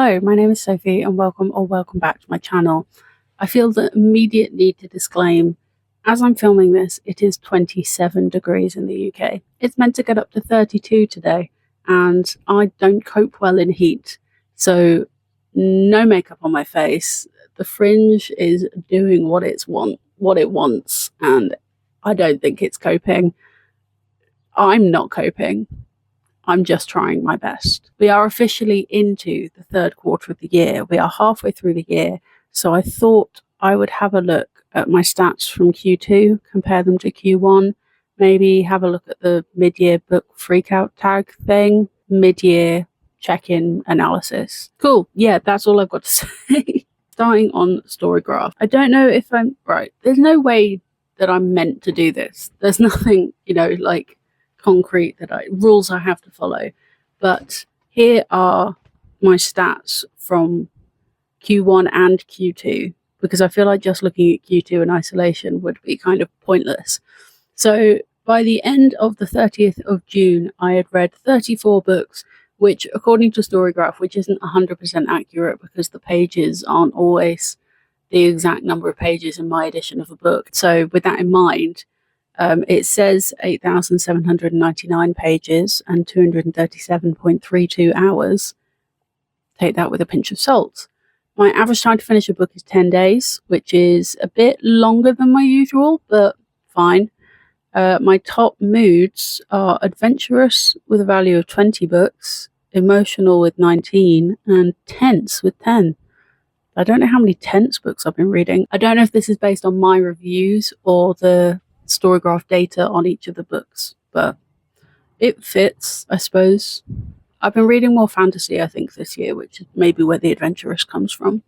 Hello, my name is Sophie and welcome back to my channel. I feel the immediate need to disclaim, as I'm filming this, it is 27 degrees in the UK. It's meant to get up to 32 today and I don't cope well in heat. So no makeup on my face. The fringe is doing what it wants and I don't think it's coping. I'm not coping. I'm just trying my best. We are officially into the third quarter of the year. We are halfway through the year. So I thought I would have a look at my stats from Q2, compare them to Q1, maybe have a look at the mid-year book freakout tag thing, mid-year check-in analysis. Cool. Yeah, that's all I've got to say. Starting on Storygraph. I don't know if I'm right. There's no way that I'm meant to do this. There's nothing, like concrete rules I have to follow, but here are my stats from Q1 and Q2 because I feel like just looking at Q2 in isolation would be kind of pointless. So by the end of the 30th of June I had read 34 books, which according to Storygraph, which isn't 100% accurate because the pages aren't always the exact number of pages in my edition of a book. So with that in mind, it says 8,799 pages and 237.32 hours. Take that with a pinch of salt. My average time to finish a book is 10 days, which is a bit longer than my usual, but fine. My top moods are adventurous with a value of 20 books, emotional with 19, and tense with 10. I don't know how many tense books I've been reading. I don't know if this is based on my reviews or the Storygraph data on each of the books, but it fits, I suppose. I've been reading more fantasy, I think, this year, which is maybe where the adventurous comes from.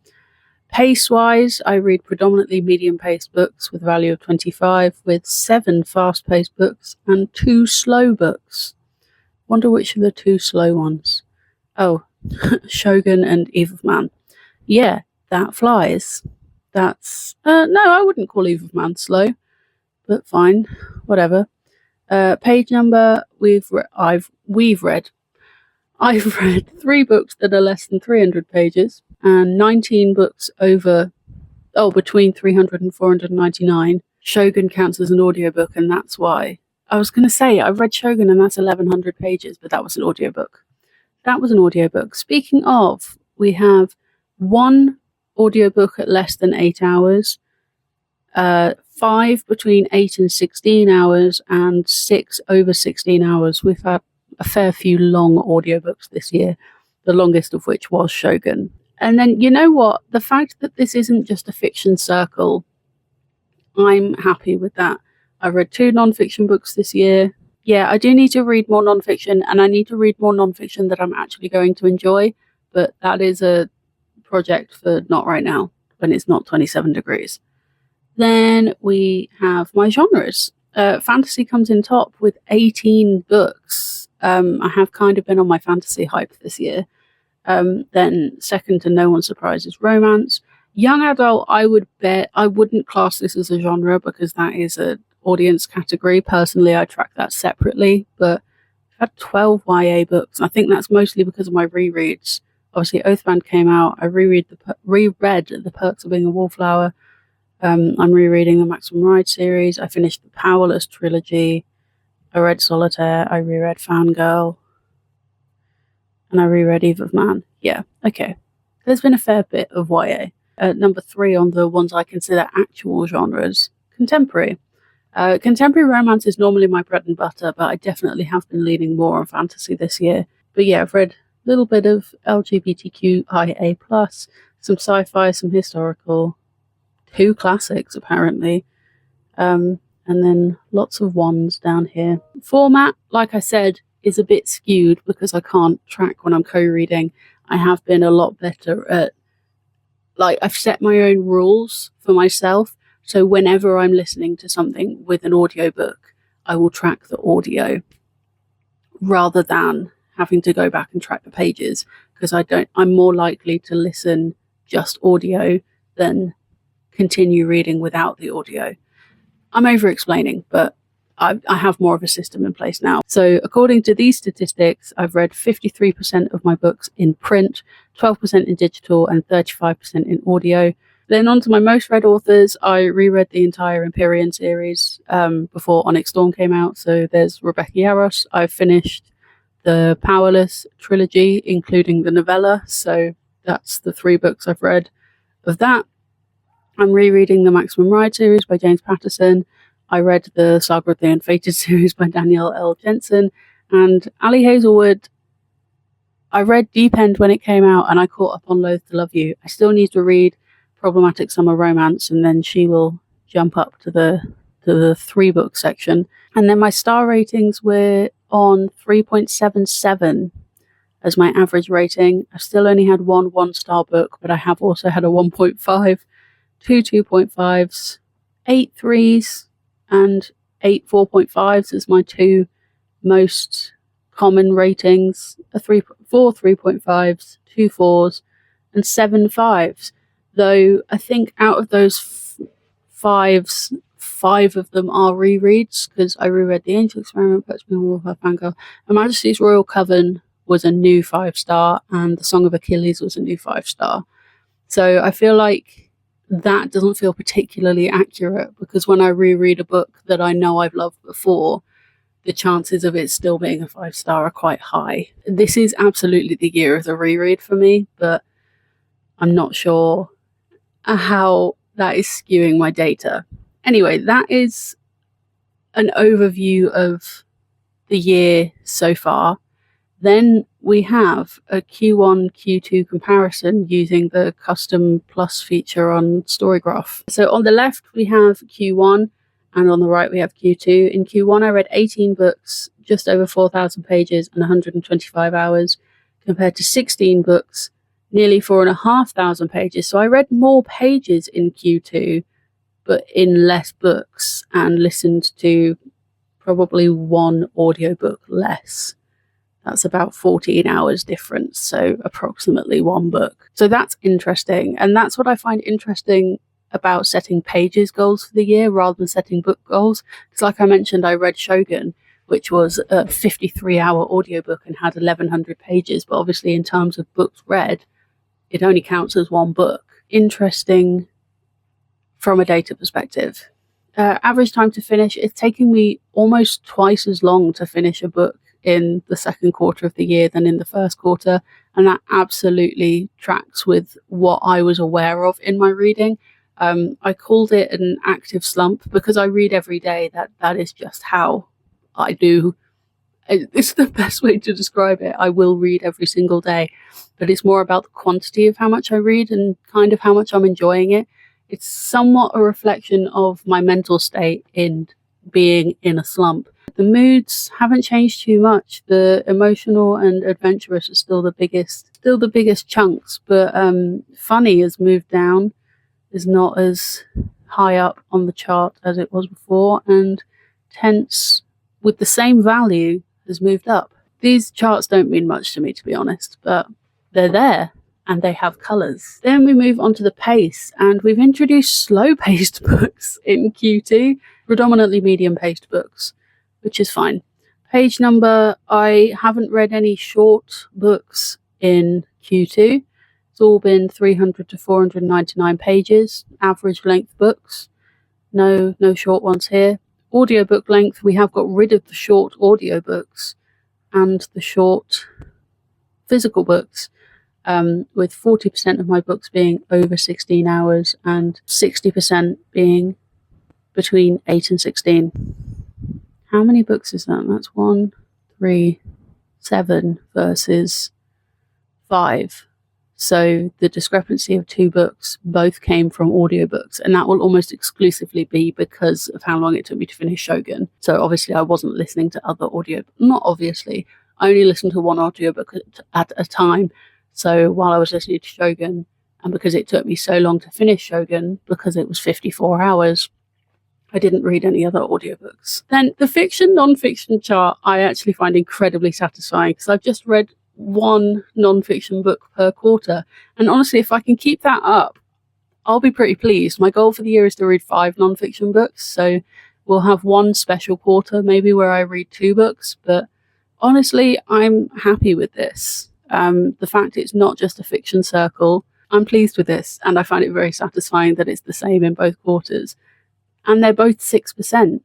Pace-wise, I read predominantly medium-paced books with a value of 25, with 7 fast-paced books and 2 slow books. Wonder which are the 2 slow ones. Oh, Shogun and Eve of Man. Yeah, that flies. That's... no, I wouldn't call Eve of Man slow. But fine, whatever. Page number I've read 3 books that are less than 300 pages and 19 books between 300 and 499. Shogun counts as an audiobook, and that's why. I was going to say I've read Shogun and that's 1100 pages, but that was an audiobook. Speaking of, we have 1 audiobook at less than 8 hours. 5 between 8 and 16 hours and 6 over 16 hours. We've had a fair few long audiobooks this year, the longest of which was Shogun. And then, you know what? The fact that this isn't just a fiction circle, I'm happy with that. I've read 2 non-fiction books this year. Yeah, I do need to read more non-fiction, and I need to read more non-fiction that I'm actually going to enjoy, but that is a project for not right now, when it's not 27 degrees. Then we have my genres. Fantasy comes in top with 18 books. I have kind of been on my fantasy hype this year. Then second to no one's surprise is romance. Young adult, I would bet I wouldn't class this as a genre because that is an audience category. Personally, I track that separately, but I've had 12 YA books. I think that's mostly because of my rereads. Obviously, Oathbound came out. I reread The Perks of Being a Wallflower. I'm rereading the Maximum Ride series. I finished the Powerless trilogy. I read Solitaire. I reread Fangirl. And I reread Eve of Man. Yeah, okay. There's been a fair bit of YA. Number 3 on the ones I consider actual genres. Contemporary. Contemporary romance is normally my bread and butter, but I definitely have been leaning more on fantasy this year. But yeah, I've read a little bit of LGBTQIA+, some sci-fi, some historical, 2 classics apparently, and then lots of ones down here. Format, like I said, is a bit skewed because I can't track when I'm co-reading. I have been a lot better at, I've set my own rules for myself, so whenever I'm listening to something with an audiobook, I will track the audio rather than having to go back and track the pages, because I'm more likely to listen just audio than continue reading without the audio. I'm over explaining, but I have more of a system in place now. So according to these statistics, I've read 53% of my books in print, 12% in digital, and 35% in audio. Then on to my most read authors, I reread the entire Empyrean series before Onyx Dawn came out. So there's Rebecca Yarros. I've finished the Powerless trilogy, including the novella. So that's the 3 books I've read of that. I'm rereading the Maximum Ride series by James Patterson. I read the Saga of the Unfated series by Danielle L. Jensen. And Ali Hazelwood, I read Deep End when it came out, and I caught up on Loath to Love You. I still need to read Problematic Summer Romance, and then she will jump up to the 3-book section. And then my star ratings were on 3.77 as my average rating. I've still only had one 1-star book, but I have also had a 1.5, 2 2.5s, 8 3s, and 8 4.5s as my 2 most common ratings. 4 3.5s, 2 4s, and 7 5s. Though I think out of those 5s, 5 of them are rereads, because I reread The Angel Experiment, Perch Me on Warfare Fangirl, and Majesty's Royal Coven was a new 5-star, and The Song of Achilles was a new 5-star. So I feel like that doesn't feel particularly accurate, because when I reread a book that I know I've loved before, the chances of it still being a 5-star are quite high. This is absolutely the year of the reread for me, but I'm not sure how that is skewing my data. Anyway, that is an overview of the year so far. Then we have a Q1, Q2 comparison using the custom plus feature on Storygraph. So on the left, we have Q1, and on the right, we have Q2. In Q1, I read 18 books, just over 4,000 pages and 125 hours, compared to 16 books, nearly 4,500 pages. So I read more pages in Q2, but in less books, and listened to probably 1 audiobook less. That's about 14 hours difference, so approximately 1 book. So that's interesting, and that's what I find interesting about setting pages goals for the year rather than setting book goals. Because like I mentioned, I read Shogun, which was a 53-hour audiobook and had 1,100 pages, but obviously in terms of books read, it only counts as 1 book. Interesting from a data perspective. Average time to finish, it's taking me almost twice as long to finish a book in the second quarter of the year than in the first quarter, and that absolutely tracks with what I was aware of in my reading. I called it an active slump because I read every day. That is just how I do. It's the best way to describe it. I will read every single day, but it's more about the quantity of how much I read and kind of how much I'm enjoying it. It's somewhat a reflection of my mental state in being in a slump. The moods haven't changed too much. The emotional and adventurous are still the biggest chunks, but funny has moved down, is not as high up on the chart as it was before, and tense, with the same value, has moved up. These charts don't mean much to me, to be honest, but they're there and they have colours. Then we move on to the pace, and we've introduced slow-paced books in Q2, predominantly medium-paced books, which is fine. Page number, I haven't read any short books in Q2. It's all been 300 to 499 pages, average length books. No short ones here. Audiobook length, we have got rid of the short audiobooks and the short physical books, with 40% of my books being over 16 hours and 60% being between 8 and 16. How many books is that? That's 1, 3, 7 versus 5. So the discrepancy of 2 books both came from audiobooks, and that will almost exclusively be because of how long it took me to finish Shogun. So obviously I wasn't listening to other not obviously, I only listened to 1 audiobook at a time. So while I was listening to Shogun, and because it took me so long to finish Shogun, because it was 54 hours, I didn't read any other audiobooks. Then the fiction non-fiction chart I actually find incredibly satisfying, because I've just read 1 non-fiction book per quarter, and honestly, if I can keep that up, I'll be pretty pleased. My goal for the year is to read 5 non-fiction books, so we'll have one special quarter maybe where I read 2 books, but honestly, I'm happy with this. The fact it's not just a fiction circle, I'm pleased with this, and I find it very satisfying that it's the same in both quarters. And they're both 6%,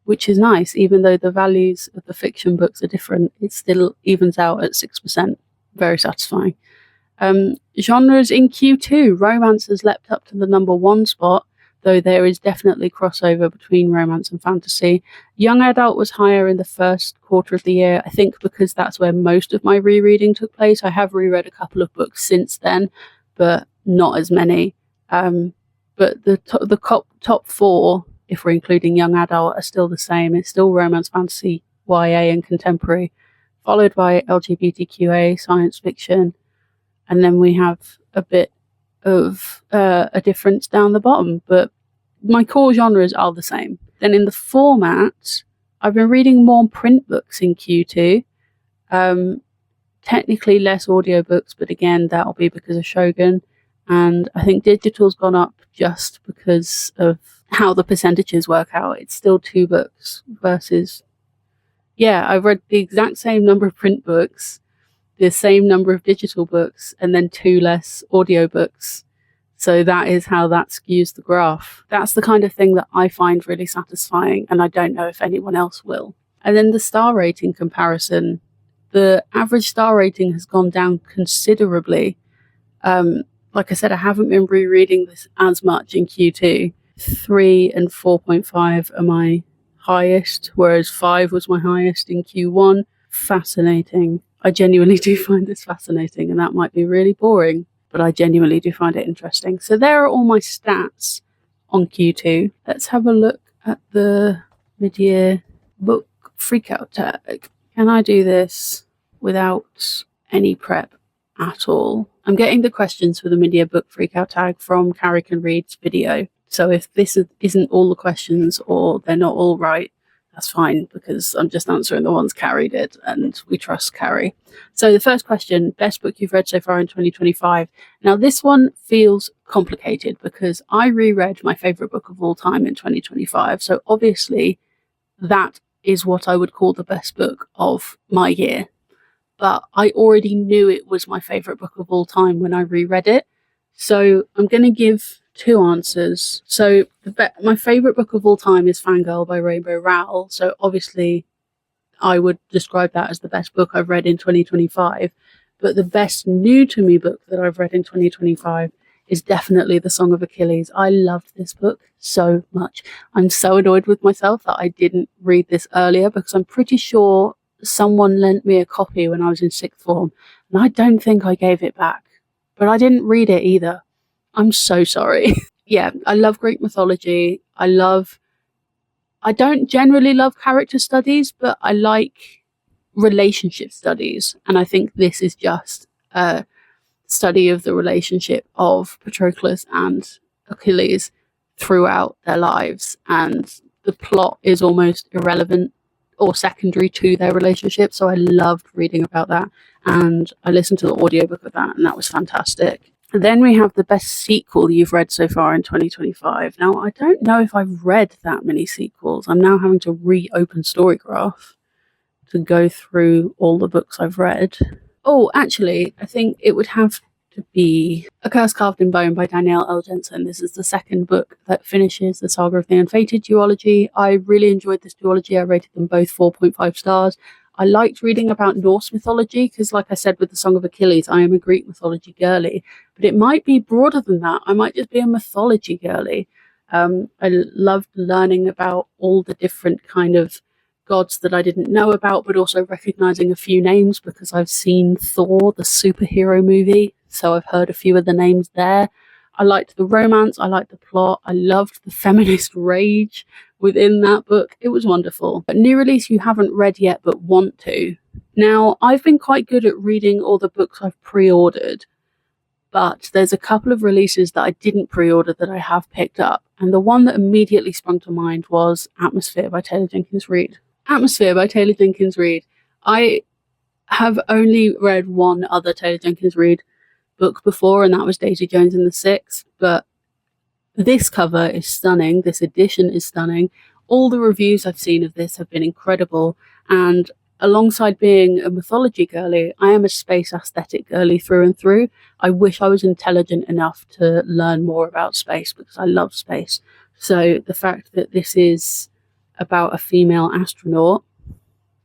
which is nice. Even though the values of the fiction books are different, it still evens out at 6%. Very satisfying. Genres in Q2, romance has leapt up to the number 1 spot, though there is definitely crossover between romance and fantasy. Young adult was higher in the first quarter of the year, I think because that's where most of my rereading took place. I have reread a couple of books since then, but not as many. But the top 4, if we're including young adult, are still the same. It's still romance, fantasy, YA and contemporary, followed by LGBTQA, science fiction, and then we have a bit of a difference down the bottom, but my core genres are the same. Then in the format, I've been reading more print books in Q2. Technically less audiobooks, but again, that'll be because of Shogun. And I think digital's gone up just because of how the percentages work out. It's still 2 books versus... Yeah, I've read the exact same number of print books, the same number of digital books, and then 2 less audiobooks. So that is how that skews the graph. That's the kind of thing that I find really satisfying, and I don't know if anyone else will. And then the star rating comparison. The average star rating has gone down considerably. Like I said, I haven't been rereading this as much in Q2. 3 and 4.5 are my highest, whereas 5 was my highest in Q1. Fascinating. I genuinely do find this fascinating, and that might be really boring, but I genuinely do find it interesting. So there are all my stats on Q2. Let's have a look at the mid-year book freakout tag. Can I do this without any prep at all? I'm getting the questions for the mid-year book freakout tag from Carrie Can Read's video. So if this isn't all the questions or they're not all right, that's fine, because I'm just answering the ones Carrie did, and we trust Carrie. So the first question, best book you've read so far in 2025. Now this one feels complicated because I reread my favourite book of all time in 2025. So obviously that is what I would call the best book of my year. But I already knew it was my favourite book of all time when I reread it. So I'm going to give 2 answers. So my favourite book of all time is Fangirl by Rainbow Rowell. So obviously I would describe that as the best book I've read in 2025. But the best new to me book that I've read in 2025 is definitely The Song of Achilles. I loved this book so much. I'm so annoyed with myself that I didn't read this earlier, because I'm pretty sure someone lent me a copy when I was in 6th form, and I don't think I gave it back. But I didn't read it either. I'm so sorry. Yeah, I love Greek mythology. I don't generally love character studies, but I like relationship studies. And I think this is just a study of the relationship of Patroclus and Achilles throughout their lives. And the plot is almost irrelevant or secondary to their relationship. So I loved reading about that. And I listened to the audiobook of that, and that was fantastic. Then we have the best sequel you've read so far in 2025. Now, I don't know if I've read that many sequels. I'm now having to reopen Storygraph to go through all the books I've read. Oh, actually, I think it would have to be A Curse Carved in Bone by Danielle L. Jensen. This is the second book that finishes the Saga of the Unfated duology. I really enjoyed this duology. I rated them both 4.5 stars. I liked reading about Norse mythology because, like I said with The Song of Achilles, I am a Greek mythology girly. But it might be broader than that. I might just be a mythology girly. I loved learning about all the different kind of gods that I didn't know about, but also recognizing a few names because I've seen Thor, the superhero movie. So I've heard a few of the names there. I liked the romance. I liked the plot. I loved the feminist rage within that book. It was wonderful. But new release you haven't read yet but want to. Now, I've been quite good at reading all the books I've pre-ordered, but there's a couple of releases that I didn't pre-order that I have picked up. And the one that immediately sprung to mind was Atmosphere by Taylor Jenkins Reid. Atmosphere by Taylor Jenkins Reid. I have only read one other Taylor Jenkins Reid book before, and that was Daisy Jones and the Six, but this cover is stunning. This edition is stunning. All the reviews I've seen of this have been incredible, and alongside being a mythology girly, I am a space aesthetic girly through and through. I wish I was intelligent enough to learn more about space because I love space. So the fact that this is about a female astronaut,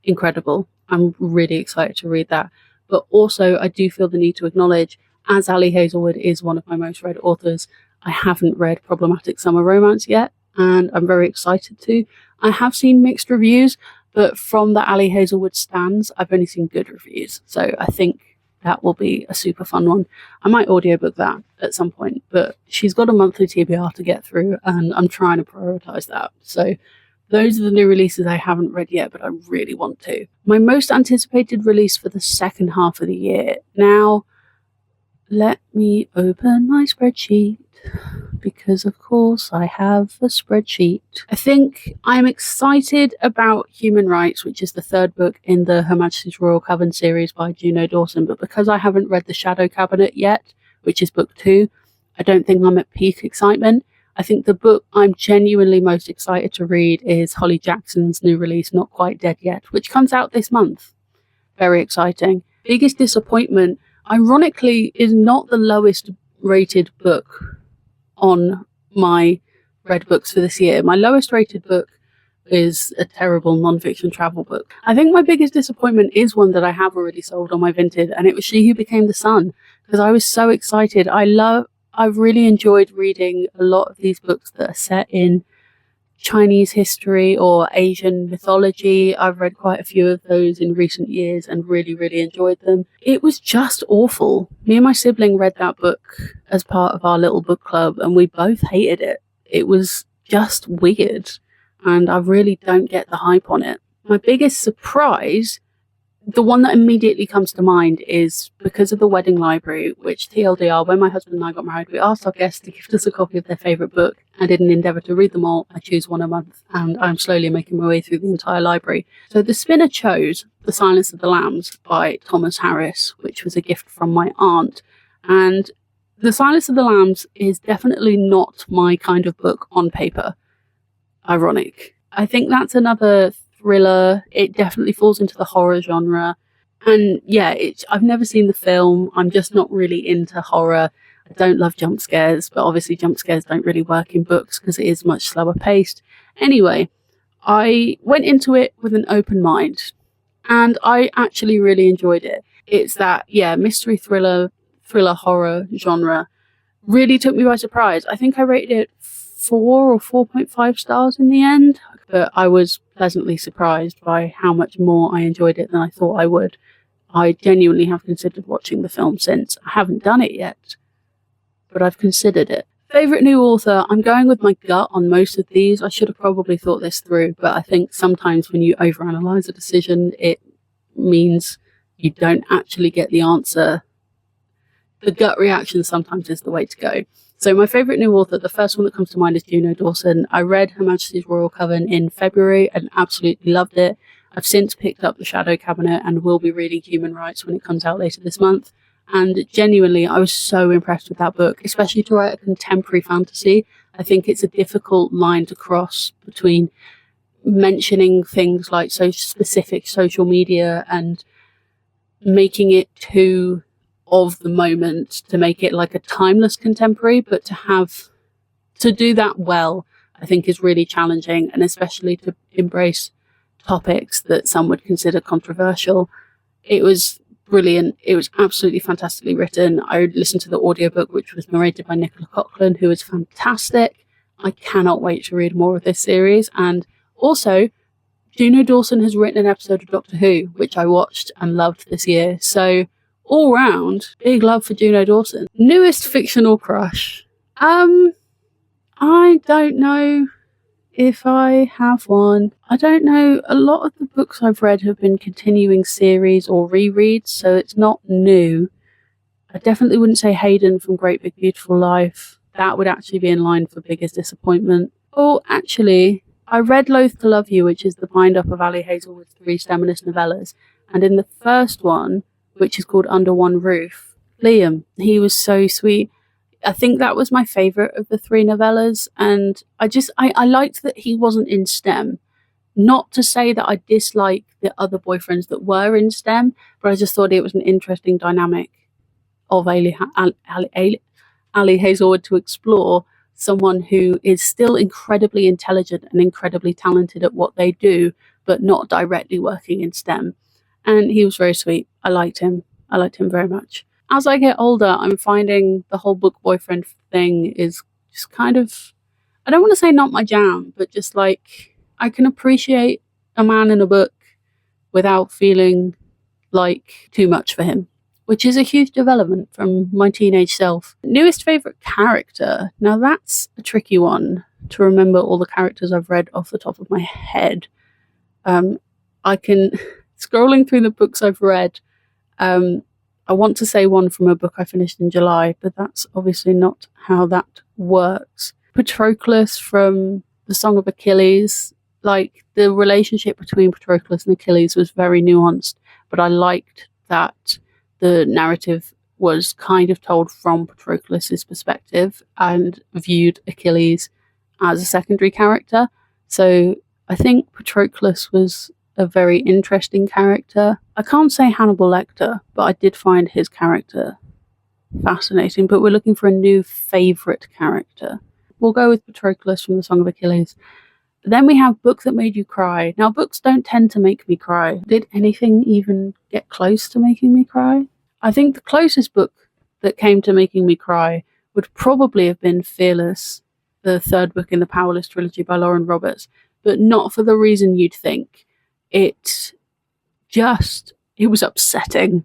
incredible. I'm really excited to read that. But also, I do feel the need to acknowledge, as Ali Hazelwood is one of my most read authors, I haven't read Problematic Summer Romance yet, and I'm very excited to. I have seen mixed reviews, but from the Ali Hazelwood stands, I've only seen good reviews. So I think that will be a super fun one. I might audiobook that at some point, but she's got a monthly TBR to get through, and I'm trying to prioritize that. So those are the new releases I haven't read yet, but I really want to. My most anticipated release for the second half of the year. Now, let me open my spreadsheet, because of course I have a spreadsheet. I think I'm excited about Human Rights, which is the third book in the Her Majesty's Royal Coven series by Juno Dawson, but because I haven't read The Shadow Cabinet yet, which is book 2, I don't think I'm at peak excitement. I think the book I'm genuinely most excited to read is Holly Jackson's new release, Not Quite Dead Yet, which comes out this month. Very exciting. Biggest disappointment, ironically, is not the lowest rated book on my read books for this year. My lowest rated book is a terrible non-fiction travel book. I think my biggest disappointment is one that I have already sold on my Vinted, and it was She Who Became the Sun, because I was so excited. I've really enjoyed reading a lot of these books that are set in Chinese history or Asian mythology. I've read quite a few of those in recent years and really, really enjoyed them. It was just awful. Me and my sibling read that book as part of our little book club, and we both hated it. It was just weird, and I really don't get the hype on it. My biggest surprise, the one that immediately comes to mind, is because of the wedding library, which TLDR, when my husband and I got married, we asked our guests to gift us a copy of their favourite book, and in an endeavour to read them all, I choose one a month, and I'm slowly making my way through the entire library. So the spinner chose The Silence of the Lambs by Thomas Harris, which was a gift from my aunt, and The Silence of the Lambs is definitely not my kind of book on paper. Ironic. I think that's another thriller. It definitely falls into the horror genre, and yeah, I've never seen the film. I'm just not really into horror. I don't love jump scares, but obviously jump scares don't really work in books because it is much slower paced. Anyway, I went into it with an open mind, and I actually really enjoyed it. It's that, mystery thriller horror genre. Really took me by surprise. I think I rated it 4 or 4.5 stars in the end, but I was pleasantly surprised by how much more I enjoyed it than I thought I would. I genuinely have considered watching the film since. I haven't done it yet, but I've considered it. Favourite new author, I'm going with my gut on most of these. I should have probably thought this through, but I think sometimes when you overanalyze a decision, it means you don't actually get the answer. The gut reaction sometimes is the way to go. So my favourite new author, the first one that comes to mind is Juno Dawson. I read Her Majesty's Royal Coven in February and absolutely loved it. I've since picked up The Shadow Cabinet and will be reading Human Rights when it comes out later this month. And genuinely, I was so impressed with that book, especially to write a contemporary fantasy. I think it's a difficult line to cross between mentioning things like so specific social media and making it too of the moment to make it like a timeless contemporary, but to do that well, I think is really challenging, and especially to embrace topics that some would consider controversial. It was brilliant. It was absolutely fantastically written. I listened to the audiobook, which was narrated by Nicola Coughlan, who is fantastic. I cannot wait to read more of this series. And also, Juno Dawson has written an episode of Doctor Who, which I watched and loved this year. So all round, big love for Juno Dawson. Newest fictional crush. I don't know if I have one. I don't know. A lot of the books I've read have been continuing series or rereads, so it's not new. I definitely wouldn't say Hayden from Great Big Beautiful Life. That would actually be in line for biggest disappointment. Oh, actually, I read Loath to Love You, which is the bind-up of Ali Hazelwood's 3 feminist novellas, and in the first one, which is called Under One Roof, Liam, he was so sweet. I think that was my favourite of the three novellas, and I liked that he wasn't in STEM. Not to say that I dislike the other boyfriends that were in STEM, but I just thought it was an interesting dynamic of Ali Hazelwood to explore, someone who is still incredibly intelligent and incredibly talented at what they do, but not directly working in STEM. And he was very sweet. I liked him. I liked him very much. As I get older, I'm finding the whole book boyfriend thing is just kind of, I don't want to say not my jam, but just like, I can appreciate a man in a book without feeling like too much for him, which is a huge development from my teenage self. Newest favourite character. Now that's a tricky one to remember all the characters I've read off the top of my head. I can, scrolling through the books I've read, I want to say one from a book I finished in July, but that's obviously not how that works. Patroclus from The Song of Achilles. Like, the relationship between Patroclus and Achilles was very nuanced, but I liked that the narrative was kind of told from Patroclus's perspective and viewed Achilles as a secondary character. So I think Patroclus was a very interesting character. I can't say Hannibal Lecter, but I did find his character fascinating. But we're looking for a new favourite character. We'll go with Patroclus from The Song of Achilles. Then we have Book That Made You Cry. Now, books don't tend to make me cry. Did anything even get close to making me cry? I think the closest book that came to making me cry would probably have been Fearless, the third book in the Powerless trilogy by Lauren Roberts, but not for the reason you'd think. It was upsetting.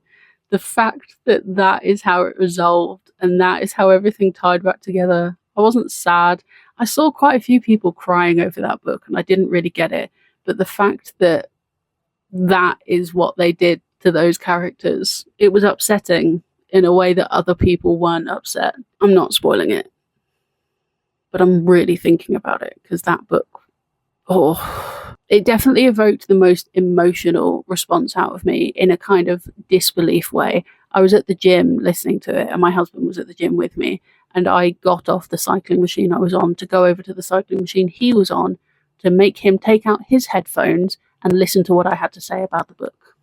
The fact that that is how it resolved and that is how everything tied back together. I wasn't sad. I saw quite a few people crying over that book and I didn't really get it. But the fact that that is what they did to those characters, it was upsetting in a way that other people weren't upset. I'm not spoiling it, but I'm really thinking about it because that book, it definitely evoked the most emotional response out of me in a kind of disbelief way. I was at the gym listening to it and my husband was at the gym with me, and I got off the cycling machine I was on to go over to the cycling machine he was on to make him take out his headphones and listen to what I had to say about the book.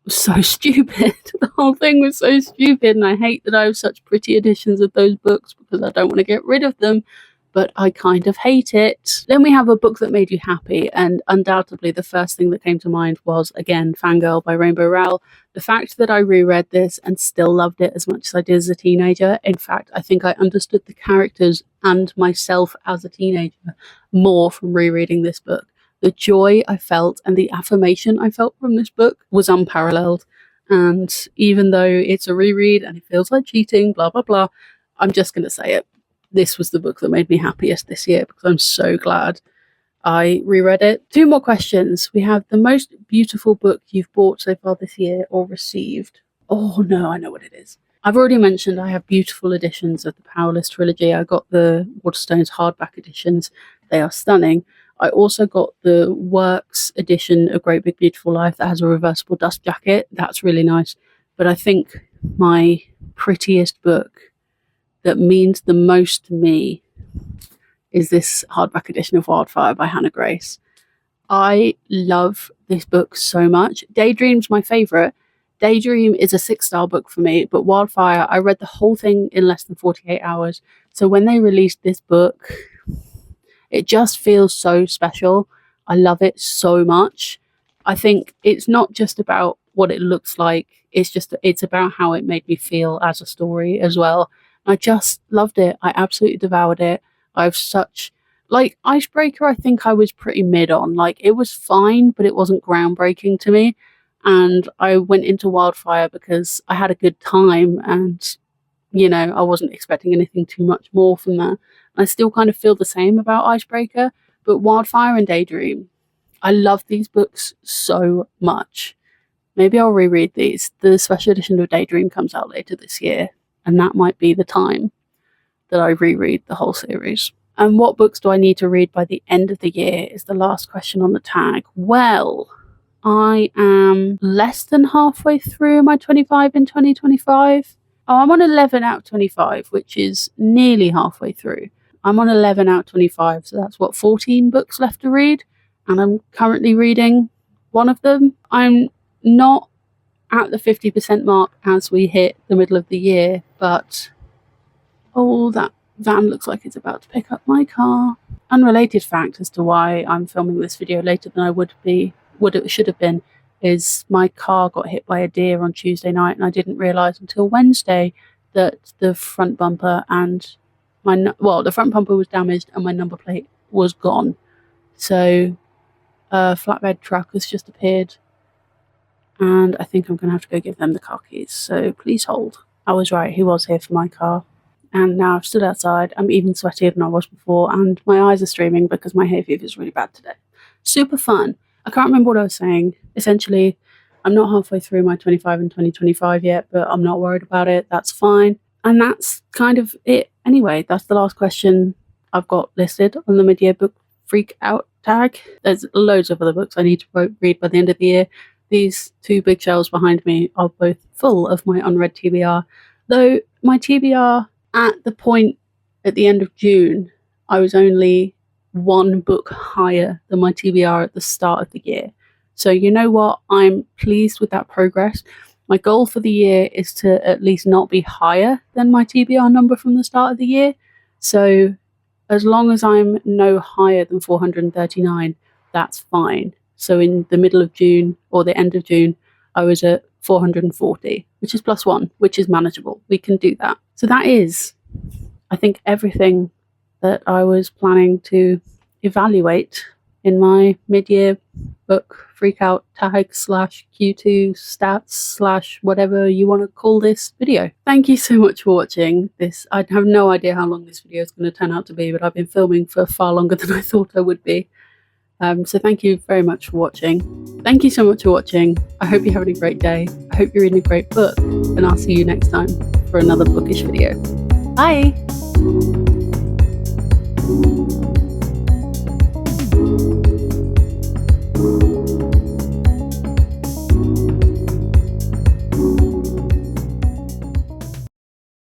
It was so stupid. The whole thing was so stupid, and I hate that I have such pretty editions of those books because I don't want to get rid of them, but I kind of hate it. Then we have A Book That Made You Happy, and undoubtedly the first thing that came to mind was, again, Fangirl by Rainbow Rowell. The fact that I reread this and still loved it as much as I did as a teenager, in fact, I think I understood the characters and myself as a teenager more from rereading this book. The joy I felt and the affirmation I felt from this book was unparalleled. And even though it's a reread and it feels like cheating, blah, blah, blah, I'm just going to say it. This was the book that made me happiest this year because I'm so glad I reread it. 2 more questions. We have the most beautiful book you've bought so far this year or received. Oh no, I know what it is. I've already mentioned I have beautiful editions of the Powerless trilogy. I got the Waterstones hardback editions. They are stunning. I also got the Works edition of Great Big Beautiful Life that has a reversible dust jacket. That's really nice. But I think my prettiest book that means the most to me is this hardback edition of Wildfire by Hannah Grace. I love this book so much. Daydream's my favourite. Daydream is a 6-star book for me, but Wildfire, I read the whole thing in less than 48 hours. So when they released this book, it just feels so special. I love it so much. I think it's not just about what it looks like. It's about how it made me feel as a story as well. I just loved it. I absolutely devoured it. Icebreaker, I think I was pretty mid on. Like, it was fine, but it wasn't groundbreaking to me. And I went into Wildfire because I had a good time and, I wasn't expecting anything too much more from that. I still kind of feel the same about Icebreaker, but Wildfire and Daydream, I love these books so much. Maybe I'll reread these. The special edition of Daydream comes out later this year, and that might be the time that I reread the whole series. And what books do I need to read by the end of the year is the last question on the tag. Well, I am less than halfway through my 25 in 2025. Oh, I'm on 11 out of 25, which is nearly halfway through. I'm on 11 out of 25, so that's what, 14 books left to read, and I'm currently reading one of them. I'm not at the 50% mark as we hit the middle of the year, but oh, that van looks like it's about to pick up my car. Unrelated fact as to why I'm filming this video later than I should have been, is my car got hit by a deer on Tuesday night, and I didn't realise until Wednesday that the front bumper and the front bumper was damaged and my number plate was gone. So a flatbed truck has just appeared, and I think I'm going to have to go give them the car keys. So please hold. I was right, he was here for my car. And now I've stood outside. I'm even sweatier than I was before, and my eyes are streaming because my hay fever is really bad today. Super fun. I can't remember what I was saying. Essentially, I'm not halfway through my 25 and 2025 yet, but I'm not worried about it. That's fine. And that's kind of it. Anyway, that's the last question I've got listed on the mid-year book freak out tag. There's loads of other books I need to read by the end of the year. These two big shelves behind me are both full of my unread TBR, though my TBR at the point at the end of June, I was only one book higher than my TBR at the start of the year. So you know what? I'm pleased with that progress. My goal for the year is to at least not be higher than my TBR number from the start of the year. So as long as I'm no higher than 439, that's fine. So in the middle of June or the end of June, I was at 440, which is +1, which is manageable. We can do that. So that is, I think, everything that I was planning to evaluate in my mid-year book freakout tag / Q2 stats / whatever you want to call this video. Thank you so much for watching this. I have no idea how long this video is going to turn out to be, but I've been filming for far longer than I thought I would be. So thank you very much for watching. Thank you so much for watching. I hope you're having a great day. I hope you're reading a great book, and I'll see you next time for another bookish video. Bye!